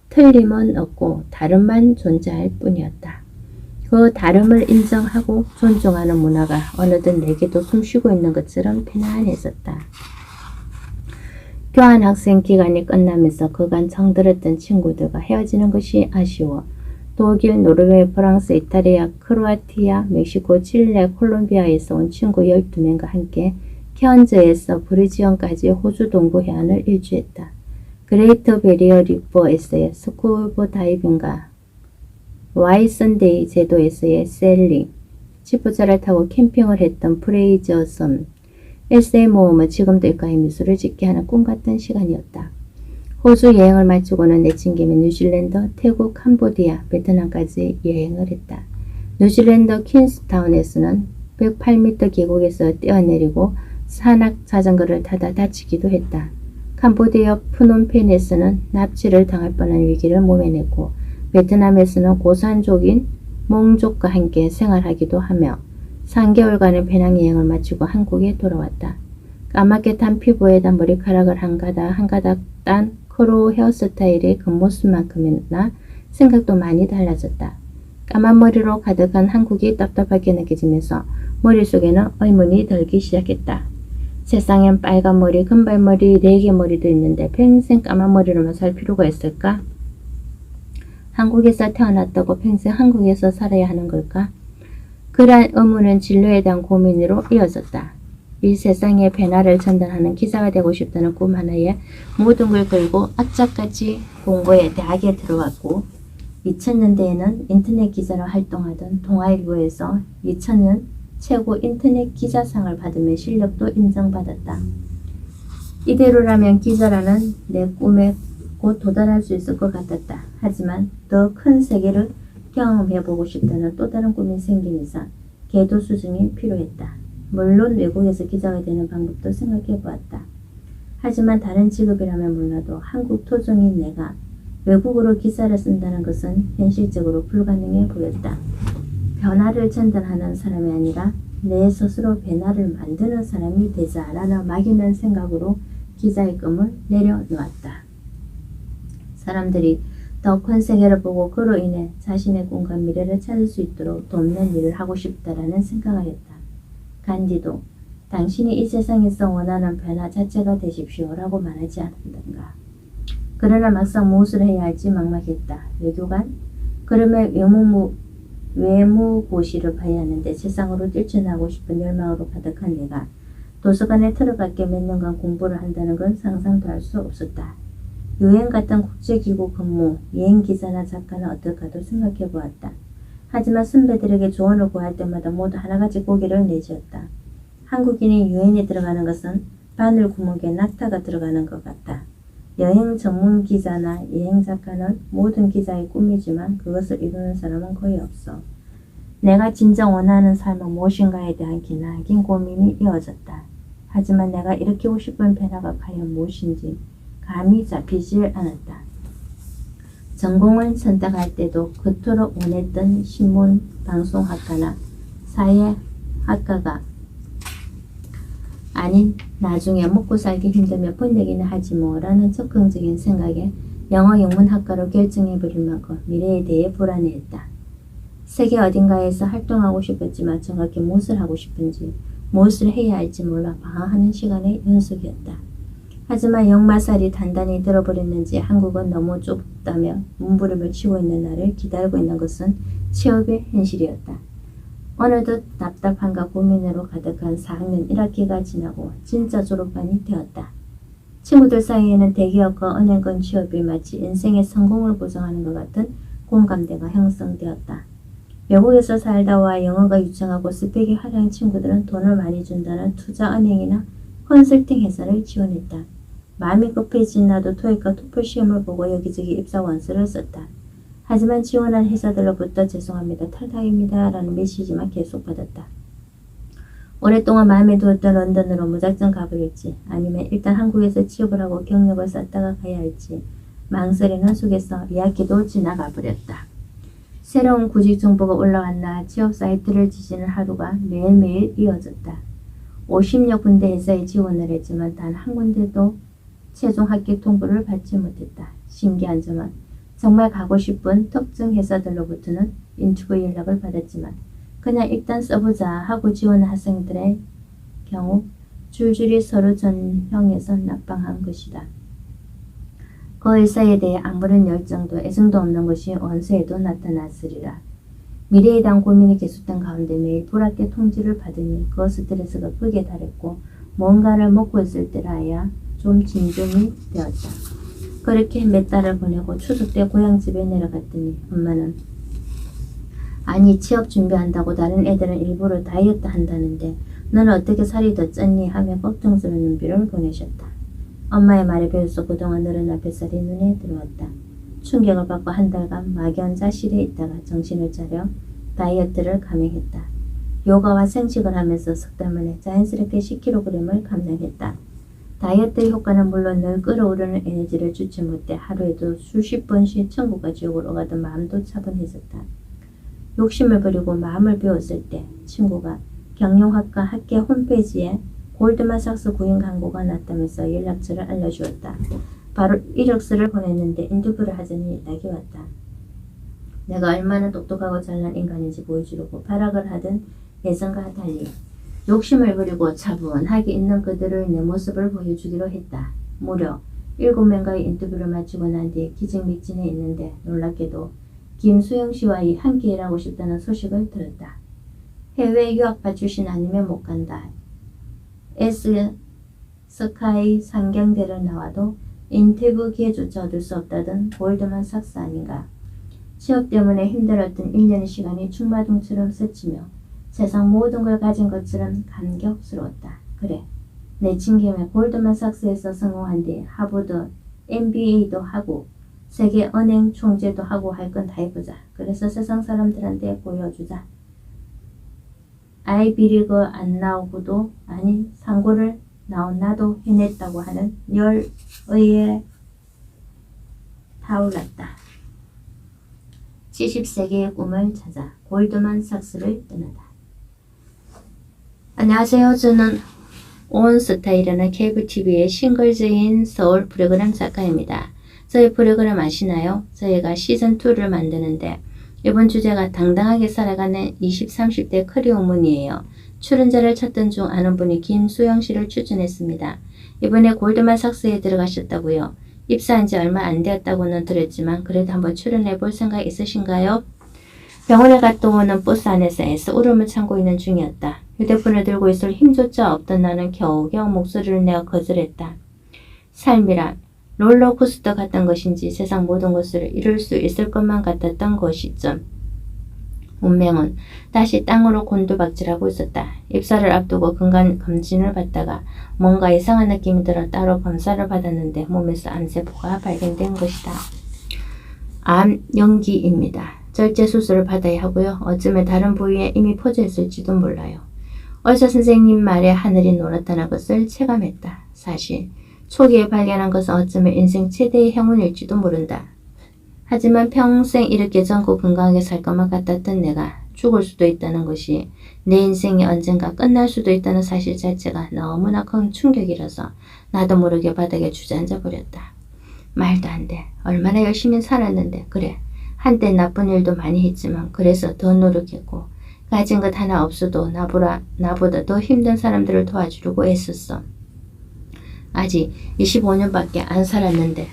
A: 틀림은 없고 다름만 존재할 뿐이었다. 그 다름을 인정하고 존중하는 문화가 어느덧 내게도 숨쉬고 있는 것처럼 편안해졌다. 교환학생 기간이 끝나면서 그간 정들었던 친구들과 헤어지는 것이 아쉬워 독일, 노르웨이, 프랑스, 이탈리아, 크로아티아, 멕시코, 칠레, 콜롬비아에서 온 친구 12명과 함께 현저에서 브리지언까지 호주 동부 해안을 일주했다. 그레이트 베리어 리버에서의 스쿠버 다이빙과 와이선데이 제도에서의 셀링, 지프차를 타고 캠핑을 했던 프레이저 섬, 에세이 모험은 지금도 일가의 미소를 짓게 하는 꿈같은 시간이었다. 호주 여행을 마치고는 내친김에 뉴질랜드, 태국, 캄보디아, 베트남까지 여행을 했다. 뉴질랜드 퀸스타운에서는 108m 계곡에서 뛰어내리고 산악 자전거를 타다 다치기도 했다. 캄보디아 프놈펜에서는 납치를 당할 뻔한 위기를 모면했고 베트남에서는 고산족인 몽족과 함께 생활하기도 하며 3개월간의 배낭여행을 마치고 한국에 돌아왔다. 까맣게 탄 피부에다 머리카락을 한 가닥 딴 크로우 헤어스타일의 겉모습만큼이나 생각도 많이 달라졌다. 까만 머리로 가득한 한국이 답답하게 느껴지면서 머릿속에는 의문이 들기 시작했다. 세상엔 빨간 머리, 금발머리, 4개 머리도 있는데 평생 까만 머리로만 살 필요가 있을까? 한국에서 태어났다고 평생 한국에서 살아야 하는 걸까? 그러한 의문은 진로에 대한 고민으로 이어졌다. 이 세상에 변화를 전달하는 기자가 되고 싶다는 꿈 하나에 모든 걸 걸고 악착같이 공부해 대학에 들어갔고 2000년대에는 인터넷 기자로 활동하던 동아일보에서 2000년 최고 인터넷 기자상을 받으며 실력도 인정받았다. 이대로라면 기자라는 내 꿈에 곧 도달할 수 있을 것 같았다. 하지만 더 큰 세계를 경험해보고 싶다는 또 다른 꿈이 생긴 이상 계도 수정이 필요했다. 물론 외국에서 기자가 되는 방법도 생각해보았다. 하지만 다른 직업이라면 몰라도 한국 토종인 내가 외국어로 기사를 쓴다는 것은 현실적으로 불가능해 보였다. 변화를 전달하는 사람이 아니라 내 스스로 변화를 만드는 사람이 되자라는 막연한 생각으로 기자의 꿈을 내려놓았다. 사람들이 더 큰 세계를 보고 그로 인해 자신의 꿈과 미래를 찾을 수 있도록 돕는 일을 하고 싶다라는 생각하였다. 간디도 당신이 이 세상에서 원하는 변화 자체가 되십시오 라고 말하지 않았던가. 그러나 막상 무엇을 해야 할지 막막했다. 외교관? 그러면 외무고시를 봐야 하는데 세상으로 뛰쳐나가고 싶은 열망으로 가득한 내가 도서관에 들어갔게 몇 년간 공부를 한다는 건 상상도 할 수 없었다. 유엔 같은 국제기구 근무, 여행기사나 작가는 어떨까도 생각해 보았다. 하지만 선배들에게 조언을 구할 때마다 모두 하나같이 고개를 내지었다. 한국인이 유엔에 들어가는 것은 바늘 구멍에 낙타가 들어가는 것 같다. 여행 전문 기자나 여행 작가는 모든 기자의 꿈이지만 그것을 이루는 사람은 거의 없어. 내가 진정 원하는 삶은 무엇인가에 대한 기나긴 고민이 이어졌다. 하지만 내가 일으키고 싶은 변화가 과연 무엇인지 감이 잡히질 않았다. 전공을 선택할 때도 그토록 원했던 신문, 방송학과나 사회학과가 아닌 나중에 먹고 살기 힘들면 번역이나 하지 뭐라는 적극적인 생각에 영어 영문학과로 결정해버릴 만큼 미래에 대해 불안해했다. 세계 어딘가에서 활동하고 싶었지만 정확히 무엇을 하고 싶은지 무엇을 해야 할지 몰라 방황하는 시간의 연속이었다. 하지만 역마살이 단단히 들어버렸는지 한국은 너무 좁다며 문부름을 치고 있는 나를 기다리고 있는 것은 취업의 현실이었다. 어느덧 답답함과 고민으로 가득한 4학년 1학기가 지나고 진짜 졸업반이 되었다. 친구들 사이에는 대기업과 은행권 취업이 마치 인생의 성공을 보장하는 것 같은 공감대가 형성되었다. 외국에서 살다 와 영어가 유창하고 스펙이 화려한 친구들은 돈을 많이 준다는 투자은행이나 컨설팅 회사를 지원했다. 마음이 급해진 나도 토익과 토플 시험을 보고 여기저기 입사 원서를 썼다. 하지만 지원한 회사들로부터 죄송합니다, 탈락입니다 라는 메시지만 계속 받았다. 오랫동안 마음에 두었던 런던으로 무작정 가버릴지 아니면 일단 한국에서 취업을 하고 경력을 쌓다가 가야 할지 망설이는 속에서 2학기도 지나가 버렸다. 새로운 구직 정보가 올라왔나 취업 사이트를 뒤지는 하루가 매일매일 이어졌다. 50여 군데 회사에 지원을 했지만 단 한 군데도 최종 합격 통보를 받지 못했다. 신기한 점은 정말 가고 싶은 특정 회사들로부터는 인터뷰 연락을 받았지만 그냥 일단 써보자 하고 지원한 학생들의 경우 줄줄이 서로 전형해서 낙방한 것이다. 그 회사에 대해 아무런 열정도 애정도 없는 것이 원서에도 나타났으리라. 미래에 대한 고민이 계속된 가운데 매일 불합격 통지를 받으니 그 스트레스가 극에 달했고 뭔가를 먹고 있을 때라야 좀 진정이 되었다. 그렇게 몇 달을 보내고 추석 때 고향집에 내려갔더니 엄마는 아니 취업 준비한다고 다른 애들은 일부러 다이어트 한다는데 너는 어떻게 살이 더 쪘니 하며 걱정스러운 눈빛을 보내셨다. 엄마의 말에 비해서 그동안 늘어난 뱃살이 눈에 들어왔다. 충격을 받고 한 달간 막연자실에 있다가 정신을 차려 다이어트를 감행했다. 요가와 생식을 하면서 석 달 만에 자연스럽게 10kg을 감량했다. 다이어트 효과는 물론 늘 끓어오르는 에너지를 주지 못해 하루에도 수십 번씩 천국과 지옥으로 가던 마음도 차분해졌다. 욕심을 버리고 마음을 비웠을 때 친구가 경영학과 학계 홈페이지에 골드만삭스 구인 광고가 났다면서 연락처를 알려주었다. 바로 이력서를 보냈는데 인터뷰를 하자니 연락이 왔다. 내가 얼마나 똑똑하고 잘난 인간인지 보여주려고 발악을 하던 예전과 달리 욕심을 부리고 차분하게 있는 그들의 내 모습을 보여주기로 했다. 무려 7명과의 인터뷰를 마치고 난 뒤에 기진맥진해 있는데 놀랍게도 김수영 씨와 함께 일하고 싶다는 소식을 들었다. 해외 유학파 출신 아니면 못 간다. 스카이 상경대를 나와도 인터뷰 기회조차 얻을 수 없다던 골드만삭스 아닌가. 취업 때문에 힘들었던 1년의 시간이 충마등처럼 스치며 세상 모든 걸 가진 것처럼 감격스러웠다. 그래, 내친 김에 골드만삭스에서 성공한 뒤 하버드 MBA도 하고 세계 은행 총재도 하고 할 건 다 해보자. 그래서 세상 사람들한테 보여주자. 아이비리그 안 나오고도 아닌 상고를 나온 나도 해냈다고 하는 열의에 타올랐다. 70세기의 꿈을 찾아 골드만삭스를 떠나다. 안녕하세요. 저는 온스타일이라는 케이블 TV의 싱글즈인 서울 프로그램 작가입니다. 저희 프로그램 아시나요? 저희가 시즌2를 만드는데 이번 주제가 당당하게 살아가는 20, 30대 커리어 우먼이에요. 출연자를 찾던 중 아는 분이 김수영 씨를 추천했습니다. 이번에 골드만삭스에 들어가셨다고요. 입사한 지 얼마 안 되었다고는 들었지만 그래도 한번 출연해 볼 생각 있으신가요? 병원에 갔다 오는 버스 안에서 애써 울음을 참고 있는 중이었다. 휴대폰을 들고 있을 힘조차 없던 나는 겨우겨우 목소리를 내어 거절했다. 삶이란 롤러코스터 같은 것인지 세상 모든 것을 이룰 수 있을 것만 같았던 것이죠. 운명은 다시 땅으로 곤두박질하고 있었다. 입사를 앞두고 건강검진을 받다가 뭔가 이상한 느낌이 들어 따로 검사를 받았는데 몸에서 암세포가 발견된 것이다. 암 연기입니다. 절제 수술을 받아야 하고요. 어쩌면 다른 부위에 이미 퍼져 있을지도 몰라요. 의사 선생님 말에 하늘이 노랗다는 것을 체감했다. 사실 초기에 발견한 것은 어쩌면 인생 최대의 행운일지도 모른다. 하지만 평생 이렇게 젊고 건강하게 살 것만 같았던 내가 죽을 수도 있다는 것이 내 인생이 언젠가 끝날 수도 있다는 사실 자체가 너무나 큰 충격이라서 나도 모르게 바닥에 주저앉아 버렸다. 말도 안 돼. 얼마나 열심히 살았는데. 그래. 한때 나쁜 일도 많이 했지만 그래서 더 노력했고 가진 것 하나 없어도 나보다 더 힘든 사람들을 도와주려고 애썼어. 아직 25년밖에 안 살았는데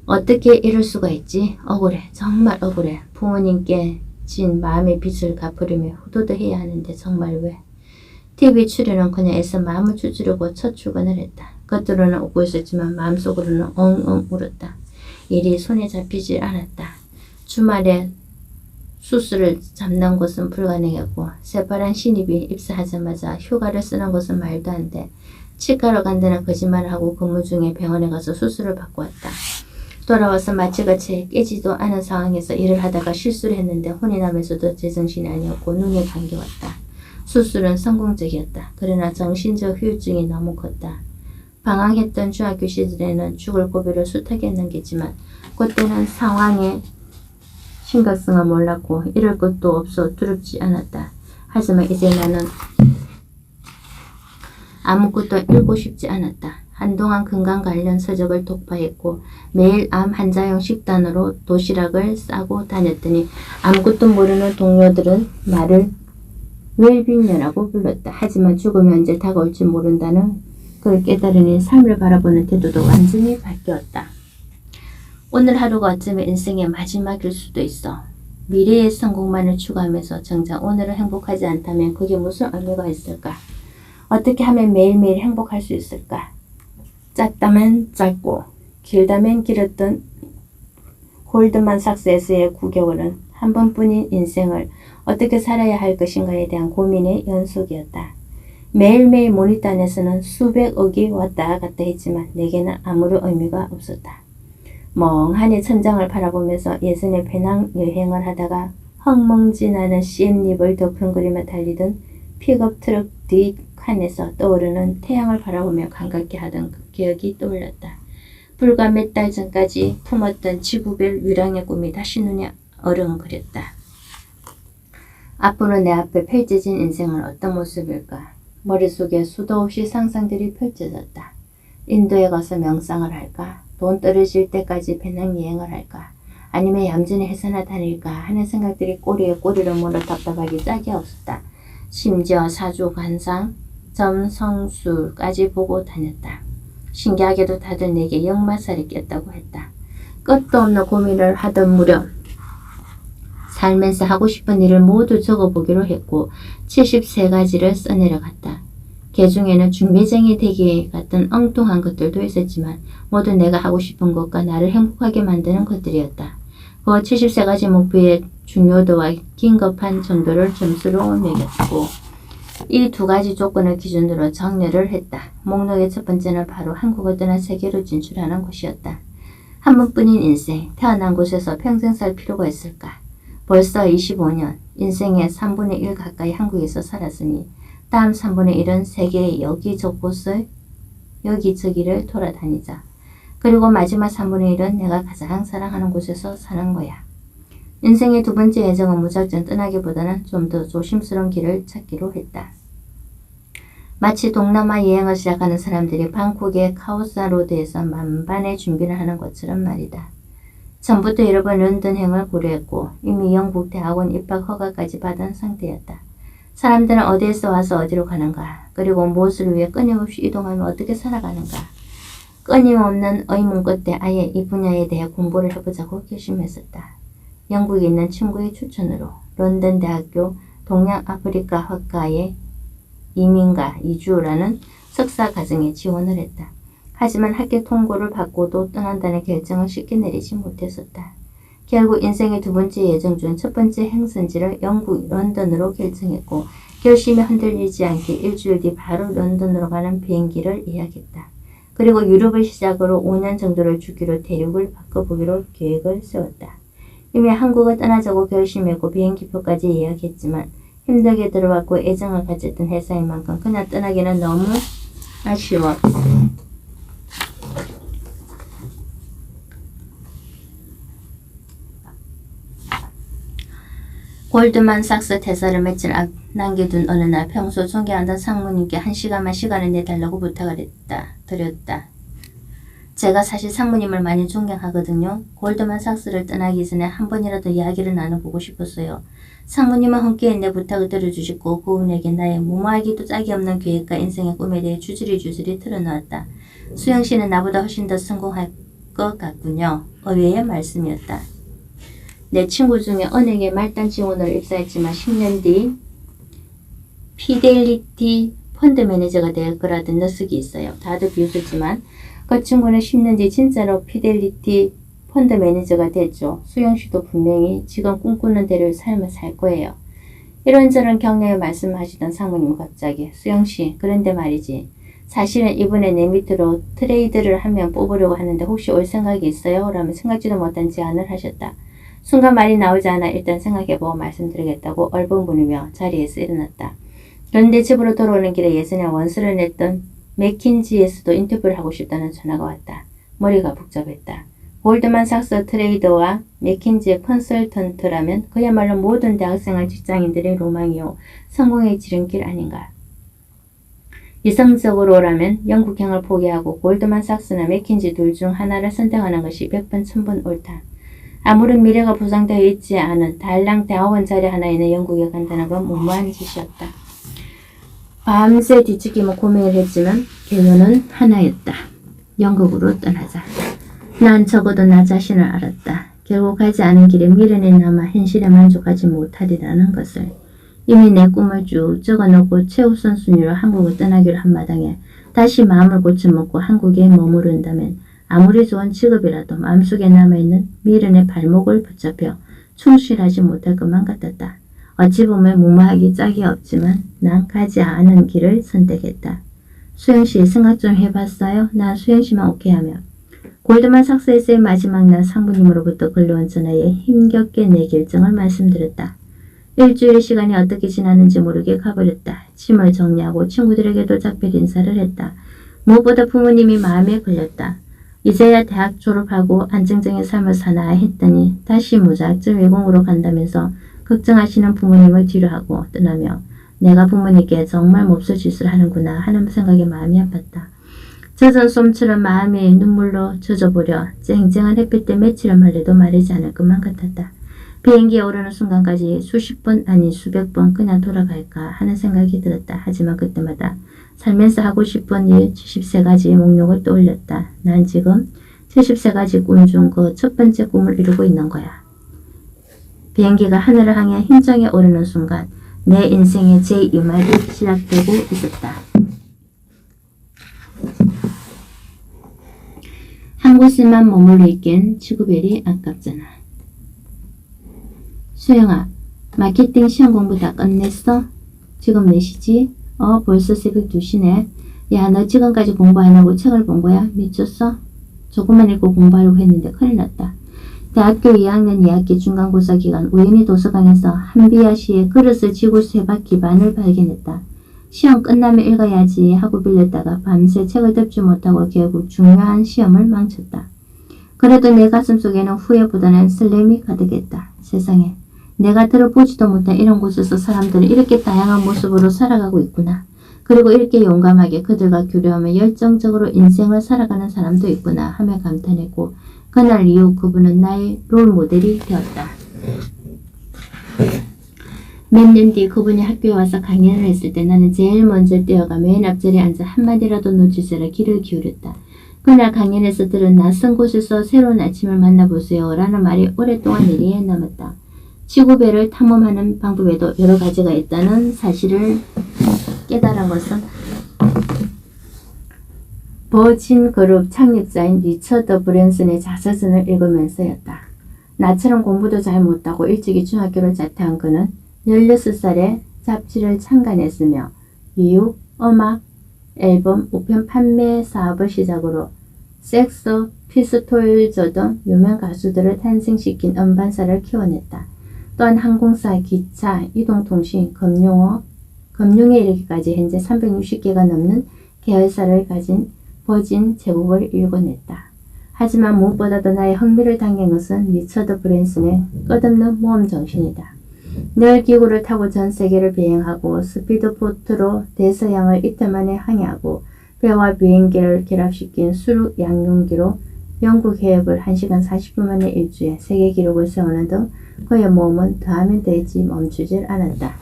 A: 어떻게 이럴 수가 있지? 억울해. 정말 억울해. 부모님께 진 마음의 빚을 갚으려며 후도도해야 하는데 정말 왜? TV 출연은 그냥 애써 마음을 추스르고 첫 출근을 했다. 겉으로는 웃고 있었지만 마음속으로는 엉엉 울었다. 일이 손에 잡히질 않았다. 주말에 수술을 잡는 것은 불가능했고 새파란 신입이 입사하자마자 휴가를 쓰는 것은 말도 안 돼. 치과로 간다는 거짓말을 하고 근무 중에 병원에 가서 수술을 받고 왔다. 돌아와서 마취같이 깨지도 않은 상황에서 일을 하다가 실수를 했는데 혼이 나면서도 제정신이 아니었고 눈에 감겨왔다. 수술은 성공적이었다. 그러나 정신적 후유증이 너무 컸다. 방황했던 중학교 시절에는 죽을 고비를 숱하게 넘겼지만 그때는 상황에 심각성을 몰랐고 이럴 것도 없어 두렵지 않았다. 하지만 이제 나는 아무것도 읽고 싶지 않았다. 한동안 건강 관련 서적을 독파했고 매일 암 환자용 식단으로 도시락을 싸고 다녔더니 아무것도 모르는 동료들은 나를 웰빙녀라고 불렀다. 하지만 죽음이 언제 다가올지 모른다는 그걸 깨달으니 삶을 바라보는 태도도 완전히 바뀌었다. 오늘 하루가 어쩌면 인생의 마지막일 수도 있어. 미래의 성공만을 추구하면서 정작 오늘은 행복하지 않다면 그게 무슨 의미가 있을까? 어떻게 하면 매일매일 행복할 수 있을까? 짧다면 짧고 길다면 길었던 골드만삭스에서의 9개월은 한 번뿐인 인생을 어떻게 살아야 할 것인가에 대한 고민의 연속이었다. 매일매일 모니터 안에서는 수백억이 왔다 갔다 했지만 내게는 아무런 의미가 없었다. 멍하니 천장을 바라보면서 예전에 배낭여행을 하다가 헛멍지나는 씨앗잎을 덮은그리며 달리던 픽업 트럭 뒷칸에서 떠오르는 태양을 바라보며 반갑게 하던 그 기억이 떠올랐다. 불과 몇 달 전까지 품었던 지구별 위랑의 꿈이 다시 눈에 어른거렸다. 앞으로 내 앞에 펼쳐진 인생은 어떤 모습일까? 머릿속에 수도 없이 상상들이 펼쳐졌다. 인도에 가서 명상을 할까? 돈 떨어질 때까지 배낭여행을 할까? 아니면 얌전히 회사나 다닐까 하는 생각들이 꼬리에 꼬리를 물어 답답하기 짝이 없었다. 심지어 사주, 관상, 점성술까지 보고 다녔다. 신기하게도 다들 내게 역마살이 꼈다고 했다. 끝도 없는 고민을 하던 무렵 살면서 하고 싶은 일을 모두 적어보기로 했고 73가지를 써내려갔다. 그 중에는 중매쟁이 되기 같은 엉뚱한 것들도 있었지만 모두 내가 하고 싶은 것과 나를 행복하게 만드는 것들이었다. 그 73가지 목표의 중요도와 긴급한 정도를 점수로 매겼고 이 2가지 조건을 기준으로 정리를 했다. 목록의 첫 번째는 바로 한국을 떠나 세계로 진출하는 것이었다. 한 번뿐인 인생, 태어난 곳에서 평생 살 필요가 있을까? 벌써 25년, 인생의 3분의 1 가까이 한국에서 살았으니 다음 3분의 1은 세계의 여기저기를 돌아다니자. 그리고 마지막 3분의 1은 내가 가장 사랑하는 곳에서 사는 거야. 인생의 두 번째 예정은 무작정 떠나기보다는 좀 더 조심스러운 길을 찾기로 했다. 마치 동남아 여행을 시작하는 사람들이 방콕의 카오산 로드에서 만반의 준비를 하는 것처럼 말이다. 전부터 여러 번 런던행을 고려했고 이미 영국 대학원 입학 허가까지 받은 상태였다. 사람들은 어디에서 와서 어디로 가는가? 그리고 무엇을 위해 끊임없이 이동하며 어떻게 살아가는가? 끊임없는 의문 끝에 아예 이 분야에 대해 공부를 해보자고 결심했었다. 영국에 있는 친구의 추천으로 런던 대학교 동양아프리카 학과에 이민가 이주라는 석사 과정에 지원을 했다. 하지만 합격 통보를 받고도 떠난다는 결정을 쉽게 내리지 못했었다. 결국 인생의 두 번째 예정 중 첫 번째 행선지를 영국 런던으로 결정했고 결심이 흔들리지 않게 일주일 뒤 바로 런던으로 가는 비행기를 예약했다. 그리고 유럽을 시작으로 5년 정도를 주기로 대륙을 바꿔보기로 계획을 세웠다. 이미 한국을 떠나자고 결심했고 비행기표까지 예약했지만 힘들게 들어왔고 애정을 가졌던 회사인 만큼 그냥 떠나기는 너무 아쉬워. 골드만삭스 퇴사를 며칠 남겨둔 어느 날 평소 존경하던 상무님께 1시간만 시간을 내달라고 부탁을 드렸다. 제가 사실 상무님을 많이 존경하거든요. 골드만삭스를 떠나기 전에 한 번이라도 이야기를 나눠보고 싶었어요. 상무님은 흔쾌히 내 부탁을 들어주시고 그분에게 나의 무모하기도 짝이 없는 계획과 인생의 꿈에 대해 주저리 털어놓았다. 수영씨는 나보다 훨씬 더 성공할 것 같군요. 의외의 말씀이었다. 내 친구 중에 은행에 말단 지원으로 입사했지만 10년 뒤 피델리티 펀드 매니저가 될 거라던 녀석이 있어요. 다들 비웃었지만 그 친구는 10년 뒤 진짜로 피델리티 펀드 매니저가 됐죠. 수영씨도 분명히 지금 꿈꾸는 대로 삶을 살 거예요. 이런저런 경력을 말씀하시던 상무님은 갑자기 수영씨 그런데 말이지 사실은 이번에 내 밑으로 트레이드를 한 명 뽑으려고 하는데 혹시 올 생각이 있어요? 라며 생각지도 못한 제안을 하셨다. 순간 말이 나오지 않아 일단 생각해보고 말씀드리겠다고 얼버무리며 자리에서 일어났다. 그런데 집으로 돌아오는 길에 예전에 원수를 냈던 맥킨지에서도 인터뷰를 하고 싶다는 전화가 왔다. 머리가 복잡했다. 골드만삭스 트레이더와 맥킨지의 컨설턴트라면 그야말로 모든 대학생활 직장인들의 로망이요. 성공의 지름길 아닌가. 이성적으로라면 영국행을 포기하고 골드만삭스나 맥킨지 둘 중 하나를 선택하는 것이 100번 1000번 옳다. 아무런 미래가 보장되어 있지 않은 달랑 대학원 자리 하나 있는 영국에 간다는 건 무모한 짓이었다. 밤새 뒤척이며 고민을 했지만 결론은 하나였다. 영국으로 떠나자. 난 적어도 나 자신을 알았다. 결국 가지 않은 길에 미련이 남아 현실에 만족하지 못하리라는 것을. 이미 내 꿈을 쭉 적어놓고 최우선 순위로 한국을 떠나기로 한 마당에 다시 마음을 고쳐먹고 한국에 머무른다면 아무리 좋은 직업이라도 마음속에 남아있는 미련의 발목을 붙잡혀 충실하지 못할 것만 같았다. 어찌 보면 무모하기 짝이 없지만 난 가지 않은 길을 선택했다. 수영씨 생각 좀 해봤어요? 난 수영씨만 오케이 하며 골드만삭스에서의 마지막 날 상부님으로부터 걸려온 전화에 힘겹게 내 결정을 말씀드렸다. 일주일 시간이 어떻게 지났는지 모르게 가버렸다. 짐을 정리하고 친구들에게도 작별 인사를 했다. 무엇보다 부모님이 마음에 걸렸다. 이제야 대학 졸업하고 안정적인 삶을 사나 했더니 다시 무작정 외국으로 간다면서 걱정하시는 부모님을 뒤로하고 떠나며 내가 부모님께 정말 몹쓸 짓을 하는구나 하는 생각에 마음이 아팠다. 젖은 솜처럼 마음이 눈물로 젖어버려 쨍쨍한 햇빛에 며칠을 말려도 마르지 않을 것만 같았다. 비행기에 오르는 순간까지 수십 번 아니 수백 번 그냥 돌아갈까 하는 생각이 들었다. 하지만 그때마다 살면서 하고 싶은 일 70세 목록을 떠올렸다. 난 지금 70세 꿈 중 그 첫 번째 꿈을 이루고 있는 거야. 비행기가 하늘을 향해 힘정에 오르는 순간 내 인생의 제2막이 시작되고 있었다. 한 곳에만 머물러 있기엔 지구별이 아깝잖아. 수영아, 마케팅 시험 공부 다 끝냈어? 지금 몇 시지? 벌써 새벽 2시네. 야, 너 지금까지 공부 안 하고 책을 본 거야? 미쳤어? 조금만 읽고 공부하려고 했는데 큰일 났다. 대학교 2학년 2학기 중간고사 기간 우연히 도서관에서 한비아 시의 그릇을 지고 세 바퀴 반을 발견했다. 시험 끝나면 읽어야지 하고 빌렸다가 밤새 책을 덮지 못하고 결국 중요한 시험을 망쳤다. 그래도 내 가슴속에는 후회보다는 설렘이 가득했다. 세상에, 내가 들어보지도 못한 이런 곳에서 사람들은 이렇게 다양한 모습으로 살아가고 있구나. 그리고 이렇게 용감하게 그들과 교류하며 열정적으로 인생을 살아가는 사람도 있구나 하며 감탄했고 그날 이후 그분은 나의 롤모델이 되었다. 몇 년 뒤 그분이 학교에 와서 강연을 했을 때 나는 제일 먼저 뛰어가 맨 앞자리에 앉아 한마디라도 놓치지 않아 귀를 기울였다. 그날 강연에서 들은 낯선 곳에서 새로운 아침을 만나보세요 라는 말이 오랫동안 뇌리에 남았다. 지구배를 탐험하는 방법에도 여러 가지가 있다는 사실을 깨달은 것은 버진 그룹 창립자인 리처드 브랜슨의 자서전을 읽으면서였다. 나처럼 공부도 잘 못하고 일찍이 중학교를 자퇴한 그는 16살에 잡지를 창간했으며 미국 음악 앨범 우편 판매 사업을 시작으로 섹스 피스톨즈 등 유명 가수들을 탄생시킨 음반사를 키워냈다. 또한 항공사, 기차, 이동통신, 금융에 이르기까지 현재 360개가 넘는 계열사를 가진 버진 제국을 일궈냈다. 하지만 무엇보다도 나의 흥미를 당긴 것은 리처드 브랜슨의 끝없는 모험 정신이다. 늘 기구를 타고 전 세계를 비행하고 스피드보트로 대서양을 이틀 만에 항해하고 배와 비행기를 결합시킨 수륙 양용기로 영국 해협을 1시간 40분 만에 일주에 세계 기록을 세우는 등 그의 모험은 더하면 더했지 멈추질 않았다.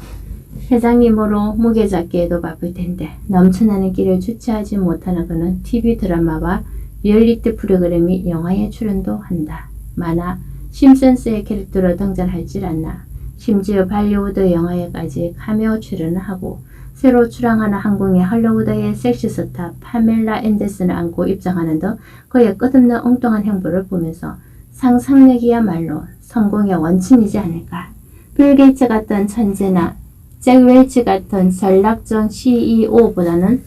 A: 회장님으로 무게잡기에도 바쁠 텐데 넘쳐나는 끼를 주체하지 못하는 그는 TV 드라마와 리얼리티 프로그램이 영화에 출연도 한다. 만화 심슨스의 캐릭터로 등장할질 않나. 심지어 발리우드 영화에까지 카메오 출연을 하고 새로 출항하는 항공의 할리우드의 섹시스타 파멜라 앤더슨을 안고 입장하는 등 그의 끝없는 엉뚱한 행보를 보면서 상상력이야말로 성공의 원천이지 않을까. 빌 게이츠 같은 천재나 잭 웰치 같은 전략적 CEO보다는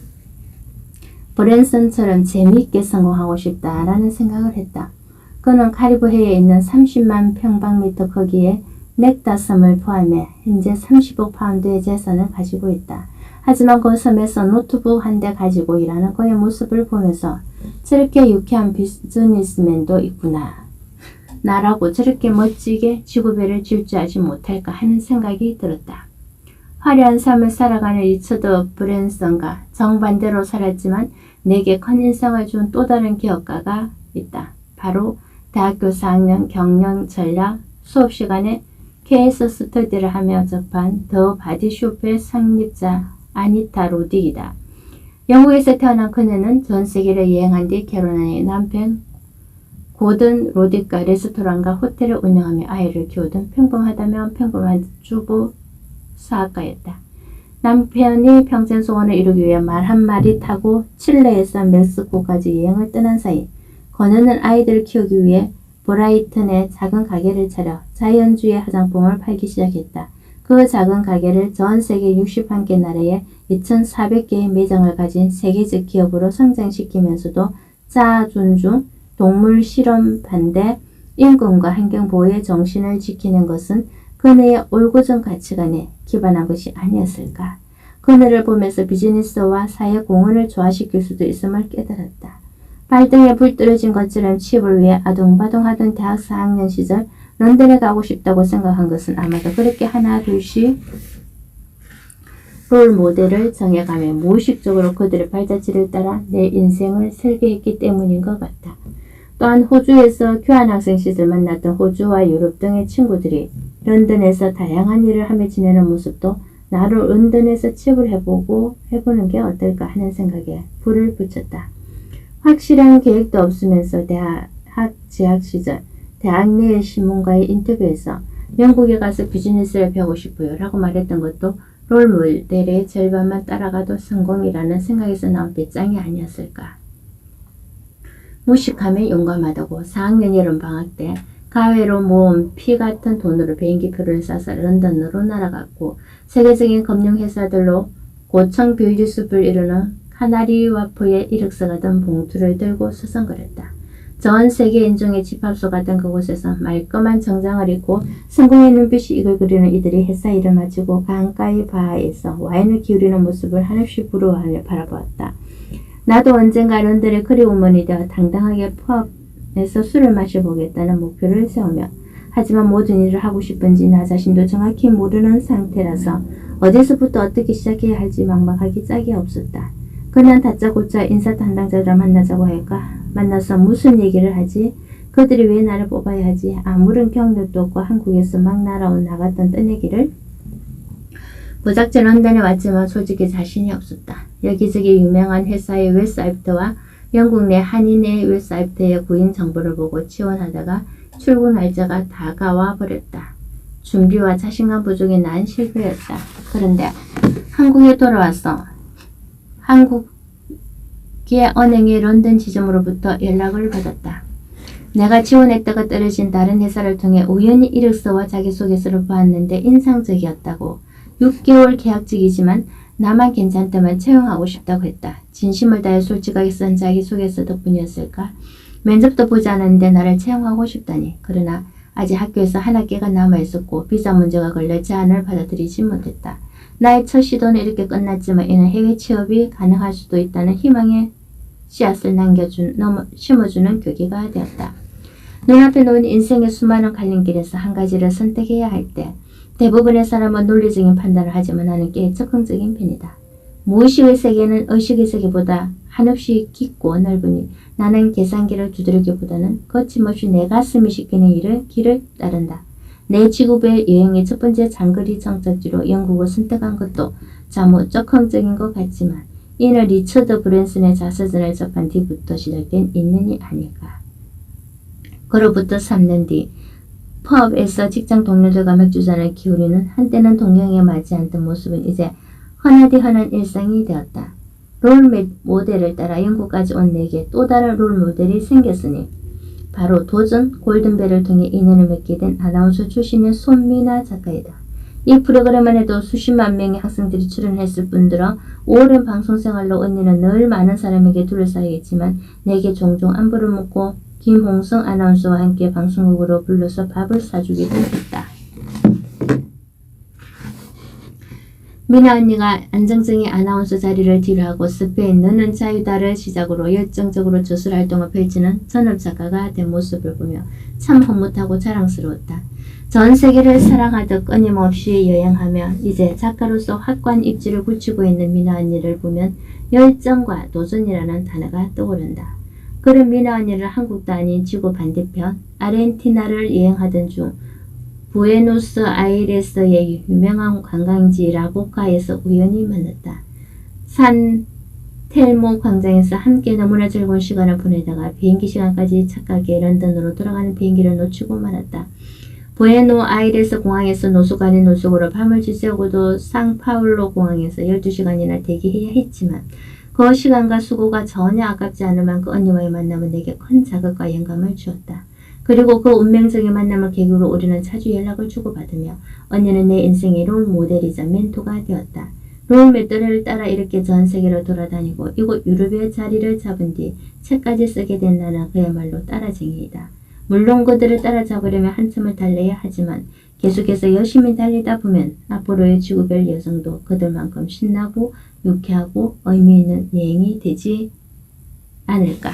A: 브랜슨처럼 재미있게 성공하고 싶다라는 생각을 했다. 그는 카리브해에 있는 30만 평방미터 크기의 넥다섬을 포함해 현재 30억 파운드의 재산을 가지고 있다. 하지만 그 섬에서 노트북 한 대 가지고 일하는 그의 모습을 보면서 저렇게 유쾌한 비즈니스맨도 있구나. 나라고 저렇게 멋지게 지구배를 질주하지 못할까 하는 생각이 들었다. 화려한 삶을 살아가는 리처드 브랜슨과 정반대로 살았지만 내게 큰 인상을 준 또 다른 기업가가 있다. 바로 대학교 4학년 경영 전략 수업 시간에 케이스 스터디를 하며 접한 더 바디숍의 창립자 아니타 로딕이다. 영국에서 태어난 그녀는 전 세계를 여행한 뒤 결혼한 남편 고든 로딕과 레스토랑과 호텔을 운영하며 아이를 키우던 평범하다면 평범한 주부 사학가였다. 남편이 평생 소원을 이루기 위해 말 한마리 타고 칠레에서 멕시코까지 여행을 떠난 사이 그녀는 아이들을 키우기 위해 브라이튼에 작은 가게를 차려 자연주의 화장품을 팔기 시작했다. 그 작은 가게를 전 세계 61개 나라에 2,400개의 매장을 가진 세계적 기업으로 성장시키면서도 자아 존중, 동물 실험 반대, 인권과 환경 보호의 정신을 지키는 것은 그녀의 올곧은 가치관에 기반한 것이 아니었을까. 그녀를 보면서 비즈니스와 사회 공헌을 조화시킬 수도 있음을 깨달았다. 발등에 불 떨어진 것처럼 취업을 위해 아둥바둥하던 대학 4학년 시절 런던에 가고 싶다고 생각한 것은 아마도 그렇게 하나 둘씩 롤 모델을 정해가며 무의식적으로 그들의 발자취를 따라 내 인생을 설계했기 때문인 것 같다. 또한 호주에서 교환학생 시절 만났던 호주와 유럽 등의 친구들이 런던에서 다양한 일을 하며 지내는 모습도 나로 런던에서 취업을 해보는 게 어떨까 하는 생각에 불을 붙였다. 확실한 계획도 없으면서 대학 재학 시절 대학 내 신문과의 인터뷰에서 영국에 가서 비즈니스를 배우고 싶어요 라고 말했던 것도 롤 모델의 절반만 따라가도 성공이라는 생각에서 나온 배짱이 아니었을까. 무식하면 용감하다고 4학년 여름방학 때 가외로 모은 피 같은 돈으로 비행기표를 사서 런던으로 날아갔고 세계적인 금융회사들로 고층 빌드숲을 이루는 카나리 와프의 이력서가 든 봉투를 들고 수성거렸다. 전 세계 인종의 집합소 같은 그곳에서 말끔한 정장을 입고 성공의 눈빛이 이글거리는 이들이 회사 일을 마치고 강가의 바에서 와인을 기울이는 모습을 한없이 부러워하며 바라보았다. 나도 언젠가 런던의 크리우먼이 되어 당당하게 펍에서 술을 마셔보겠다는 목표를 세우며 하지만 모든 일을 하고 싶은지 나 자신도 정확히 모르는 상태라서 어디서부터 어떻게 시작해야 할지 막막하기 짝이 없었다. 그냥 다짜고짜 인사 담당자를 만나자고 할까? 만나서 무슨 얘기를 하지? 그들이 왜 나를 뽑아야 하지? 아무런 경력도 없고 한국에서 막 날아온 나갔던 떠내기를 무작정 런던에 왔지만 솔직히 자신이 없었다. 여기저기 유명한 회사의 웹사이트와 영국 내 한인의 웹사이트의 구인 정보를 보고 지원하다가 출국 날짜가 다가와 버렸다. 준비와 자신감 부족에 난 실패였다. 그런데 한국에 돌아왔어. 한국의 은행의 런던 지점으로부터 연락을 받았다. 내가 지원했다가 떨어진 다른 회사를 통해 우연히 이력서와 자기소개서를 보았는데 인상적이었다고. 6개월 계약직이지만 나만 괜찮다면 채용하고 싶다고 했다. 진심을 다해 솔직하게 쓴 자기소개서 덕분이었을까? 면접도 보지 않았는데 나를 채용하고 싶다니. 그러나 아직 학교에서 한 학기가 남아있었고 비자 문제가 걸려 제안을 받아들이지 못했다. 나의 첫 시도는 이렇게 끝났지만 이는 해외 취업이 가능할 수도 있다는 희망의 씨앗을 심어주는 계기가 되었다. 눈앞에 놓인 인생의 수많은 갈림길에서 한 가지를 선택해야 할 때 대부분의 사람은 논리적인 판단을 하지만 나는 꽤 적극적인 편이다. 무의식의 세계는 의식의 세계보다 한없이 깊고 넓으니 나는 계산기를 두드리기보다는 거침없이 내 가슴이 시키는 길을 따른다. 내 지구배 여행의 첫 번째 장거리 정착지로 영국을 선택한 것도 자무 적극적인 것 같지만 이는 리처드 브랜슨의 자서전을 접한 뒤부터 시작된 인연이 아닐까. 그로부터 3년 뒤 펍에서 직장 동료들과 맥주잔을 기울이는 한때는 동경에 맞지 않던 모습은 이제 흔하디 흔한 일상이 되었다. 롤 모델을 따라 영국까지 온 내게 또 다른 롤 모델이 생겼으니 바로 도전 골든벨을 통해 인연을 맺게 된 아나운서 출신의 손미나 작가이다. 이 프로그램만 해도 수십만 명의 학생들이 출연했을 뿐더러 오랜 방송생활로 언니는 늘 많은 사람에게 둘러싸이겠지만 내게 종종 안부를 묻고 김홍성 아나운서와 함께 방송국으로 불러서 밥을 사주기도 했다. 미나 언니가 안정적인 아나운서 자리를 뒤로하고 스페인 너는 자유다를 시작으로 열정적으로 저술 활동을 펼치는 전업 작가가 된 모습을 보며 참 흐뭇하고 자랑스러웠다. 전 세계를 사랑하듯 끊임없이 여행하며 이제 작가로서 확고한 입지를 굳히고 있는 미나 언니를 보면 열정과 도전이라는 단어가 떠오른다. 그런 미나 언니를 한국도 아닌 지구 반대편 아르헨티나를 여행하던 중 부에노스아이레스의 유명한 관광지 라보카에서 우연히 만났다. 산 텔모 광장에서 함께 너무나 즐거운 시간을 보내다가 비행기 시간까지 착각해 런던으로 돌아가는 비행기를 놓치고 말았다. 부에노아이레스 공항에서 노숙 아닌 노숙으로 밤을 지새우고도 상파울로 공항에서 12시간이나 대기해야 했지만 그 시간과 수고가 전혀 아깝지 않을 만큼 언니와의 만남은 내게 큰 자극과 영감을 주었다. 그리고 그 운명적인 만남을 계기로 우리는 자주 연락을 주고받으며 언니는 내 인생의 롤 모델이자 멘토가 되었다. 롤 모델을 따라 이렇게 전 세계를 돌아다니고 이곳 유럽의 자리를 잡은 뒤 책까지 쓰게 된 나는 그야말로 따라쟁이이다. 물론 그들을 따라잡으려면 한참을 달려야 하지만 계속해서 열심히 달리다 보면 앞으로의 지구별 여정도 그들만큼 신나고 유쾌하고 의미 있는 여행이 되지 않을까.